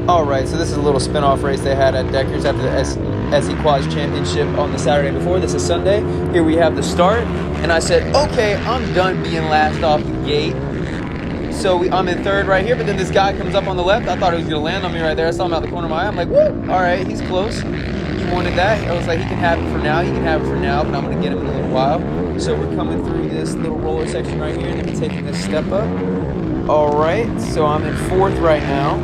Alright, so this is a little spin-off race they had at Deckers after the SE Quads Championship on the Saturday before. This is Sunday. Here we have the start, and I said, okay, I'm done being last off the gate. So I'm in third right here, but then this guy comes up on the left. I thought he was going to land on me right there. I saw him out the corner of my eye. I'm like, woo, alright, he's close. He wanted that. I was like, he can have it for now, but I'm going to get him in a little while. So we're coming through this little roller section right here, and then we're taking this step up. Alright, so I'm in fourth right now.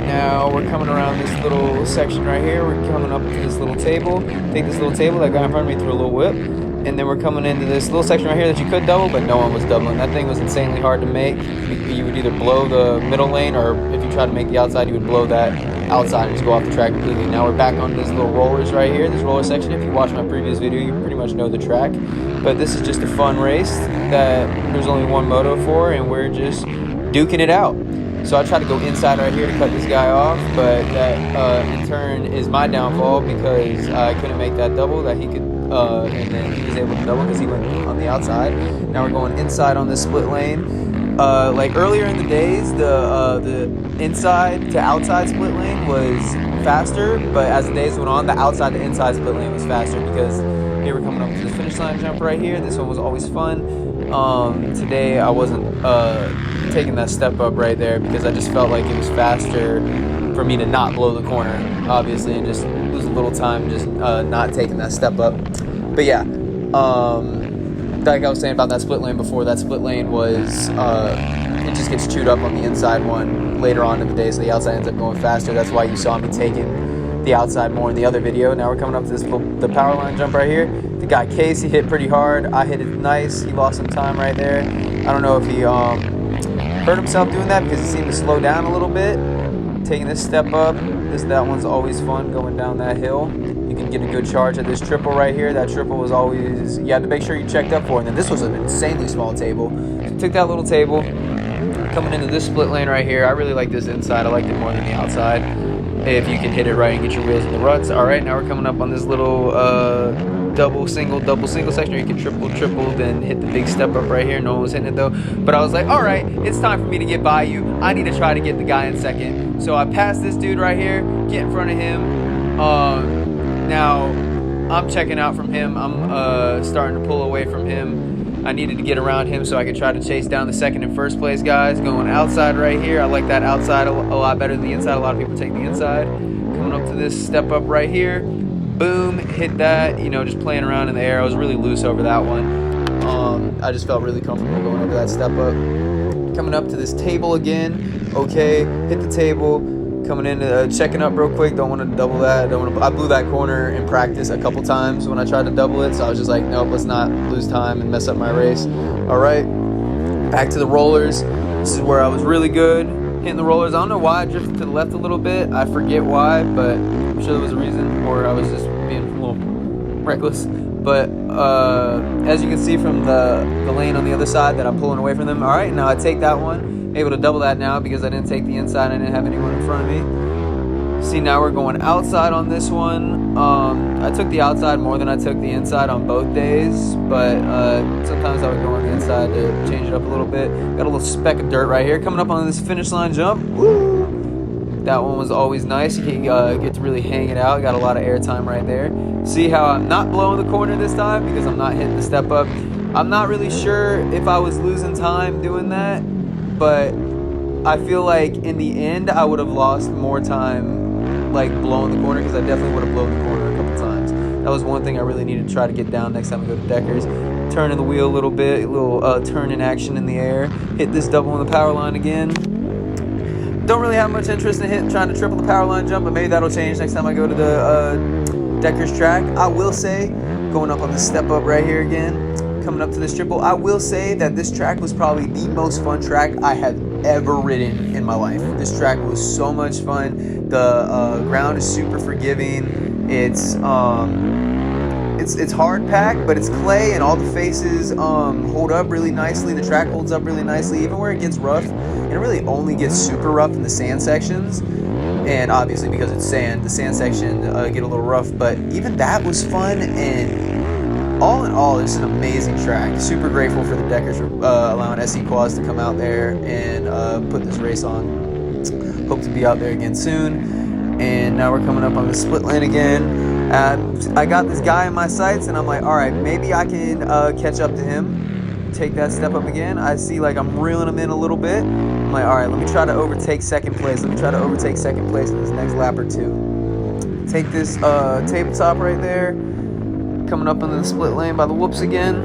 Now we're coming around this little section right here. We're coming up to this little table. Take this little table. That guy in front of me threw a little whip. And then we're coming into this little section right here that you could double, but no one was doubling. That thing was insanely hard to make. You would either blow the middle lane, or if you tried to make the outside, you would blow that outside and just go off the track completely. Now we're back on these little rollers right here, this roller section. If you watched my previous video, you pretty much know the track. But this is just a fun race that there's only one moto for, and we're just duking it out. So I tried to go inside right here to cut this guy off, but that in turn is my downfall because I couldn't make that double that he could, and then he was able to double because he went on the outside. Now we're going inside on this split lane. Like earlier in the days, the inside to outside split lane was faster, but as the days went on, the outside to inside split lane was faster because here we're coming up to this finish line jump right here. This one was always fun. Today I wasn't taking that step up right there because I just felt like it was faster for me to not blow the corner, obviously, and just lose a little time just not taking that step up. But yeah, like I was saying about that split lane before, that split lane was it just gets chewed up on the inside one later on in the day, so the outside ends up going faster. That's why you saw me taking the outside more in the other video. Now we're coming up to this the power line jump right here. The guy Case, he hit pretty hard. I hit it nice. He lost some time right there. I don't know if he hurt himself doing that because he seemed to slow down a little bit. Taking this step up, that one's always fun going down that hill. You can get a good charge at this triple right here. That triple was always, you had to make sure you checked up for. And then this was an insanely small table. So took that little table, coming into this split lane right here. I really like this inside. I liked it more than the outside. If you can hit it right and get your wheels in the ruts. All right, now we're coming up on this little double single section where you can triple, then hit the big step up right here. No one was hitting it though. But I was like, all right, it's time for me to get by you. I need to try to get the guy in second. So I passed this dude right here, get in front of him. Now I'm checking out from him. I'm starting to pull away from him. I needed to get around him so I could try to chase down the second and first place guys. Going outside right here. I like that outside a lot better than the inside. A lot of people take the inside. Coming up to this step up right here. Boom, hit that, just playing around in the air. I was really loose over that one. I just felt really comfortable going over that step up. Coming up to this table again. Okay, hit the table. Coming in, checking up real quick. Don't want to double that. I blew that corner in practice a couple times when I tried to double it. So I was just like, nope, let's not lose time and mess up my race. All right, back to the rollers. This is where I was really good. Hitting the rollers. I don't know why I drifted to the left a little bit. I forget why, but I'm sure there was a reason, or I was just being a little reckless. But as you can see from the lane on the other side that I'm pulling away from them. All right, now I take that one. Able to double that now because I didn't take the inside. I didn't have anyone in front of me. See, now we're going outside on this one. I took the outside more than I took the inside on both days, but sometimes I would go on the inside to change it up a little bit. Got a little speck of dirt right here. Coming up on this finish line jump. Woo! That one was always nice. You get to really hang it out. Got a lot of air time right there. See how I'm not blowing the corner this time because I'm not hitting the step up. I'm not really sure if I was losing time doing that, but I feel like in the end I would have lost more time like blowing the corner because I definitely would have blown the corner a couple times. That was one thing I really needed to try to get down next time I go to Deckers. Turning the wheel a little bit, a little turn in action in the air. Hit this double on the power line again. Don't really have much interest in trying to triple the power line jump, but maybe that'll change next time I go to the Deckers track. I will say, going up on this step up right here again, coming up to this triple, I will say that this track was probably the most fun track I have ever ridden in my life. This track was so much fun. The ground is super forgiving. It's hard packed, but it's clay, and all the faces hold up really nicely. The track holds up really nicely, even where it gets rough. And it really only gets super rough in the sand sections. And obviously, because it's sand, the sand section get a little rough. But even that was fun, and all in all, it's an amazing track. Super grateful for the Deckers for allowing SE Quads to come out there and put this race on. Hope to be out there again soon. And now we're coming up on the split lane again. I got this guy in my sights, and I'm like, all right, maybe I can catch up to him. Take that step up again. I see like I'm reeling him in a little bit. I'm like, all right, let me try to overtake second place. Let me try to overtake second place in this next lap or two. Take this tabletop right there. Coming up into the split lane by the whoops again.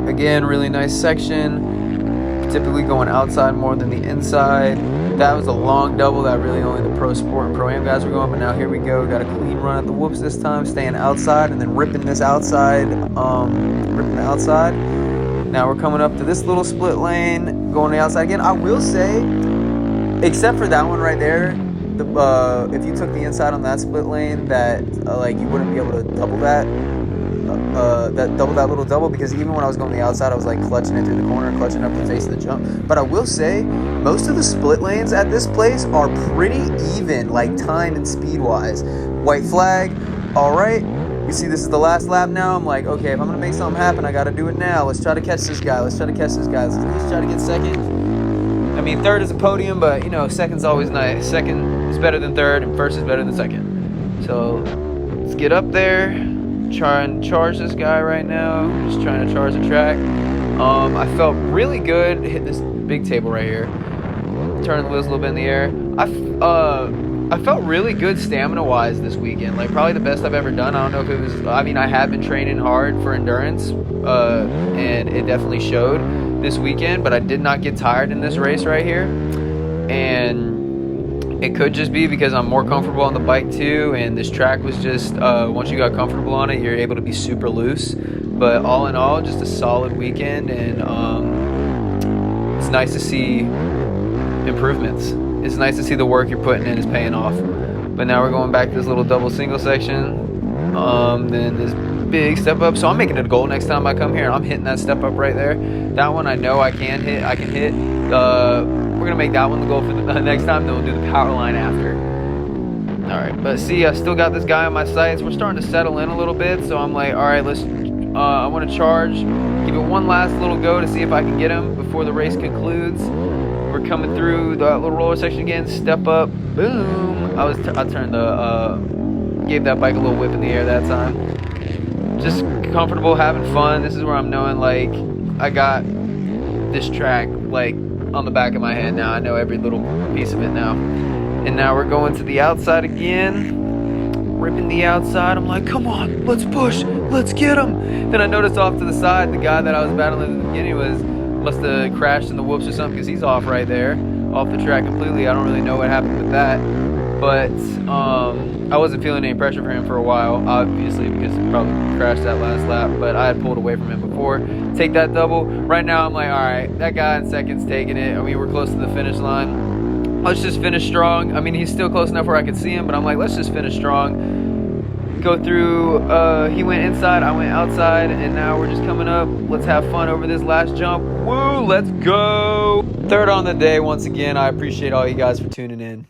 Again, really nice section. Typically going outside more than the inside. That was a long double that really only the Pro Sport and Pro-Am guys were going, but now here we go. Got a clean run at the whoops this time, staying outside and then ripping this outside, ripping the outside. Now we're coming up to this little split lane, going to the outside again. I will say, except for that one right there, if you took the inside on that split lane, that like you wouldn't be able to double that. That little double, because even when I was going the outside, I was like clutching it through the corner, clutching up the face of the jump. But I will say, most of the split lanes at this place are pretty even, like time and speed wise. White flag, all right. You see, this is the last lap now. I'm like, okay, if I'm gonna make something happen, I gotta do it now. Let's try to catch this guy. Let's try to try to get second. I mean, third is a podium, but you know, second's always nice. Second is better than third, and first is better than second. So let's get up there. Try and charge this guy right now. Just trying to charge the track. I felt really good hitting this big table right here. Turning the wheels a little bit in the air. I felt really good stamina-wise this weekend. Like probably the best I've ever done. I don't know if it was. I mean, I have been training hard for endurance, and it definitely showed this weekend. But I did not get tired in this race right here, and it could just be because I'm more comfortable on the bike too, and this track was just, once you got comfortable on it, you're able to be super loose. But all in all, just a solid weekend, and it's nice to see improvements. It's nice to see the work you're putting in is paying off. But now we're going back to this little double single section, then this big step up. So I'm making it a goal next time I come here, and I'm hitting that step up right there. That one I know I can hit. We're going to make that one the goal for the next time, then we'll do the power line after. All right, but see, I still got this guy on my sights. We're starting to settle in a little bit, so I'm like, all right, I want to charge, give it one last little go to see if I can get him before the race concludes. We're coming through the little roller section again, step up, boom. I gave that bike a little whip in the air that time. Just comfortable, having fun. This is where I'm knowing, like, I got this track, like, on the back of my hand now. I know every little piece of it now. And now we're going to the outside again, ripping the outside. I'm like, come on, let's push, let's get him. Then I noticed off to the side, the guy that I was battling in the beginning must have crashed in the whoops or something, because he's off right there, off the track completely. I don't really know what happened with that, but I wasn't feeling any pressure for him for a while, obviously, because he probably crashed that last lap, but I had pulled away from him before. Take that double. Right now, I'm like, all right, that guy in second's taking it. I mean, we're close to the finish line. Let's just finish strong. I mean, he's still close enough where I could see him, but I'm like, let's just finish strong. Go through, he went inside, I went outside, and now we're just coming up. Let's have fun over this last jump. Woo, let's go. Third on the day once again. I appreciate all you guys for tuning in.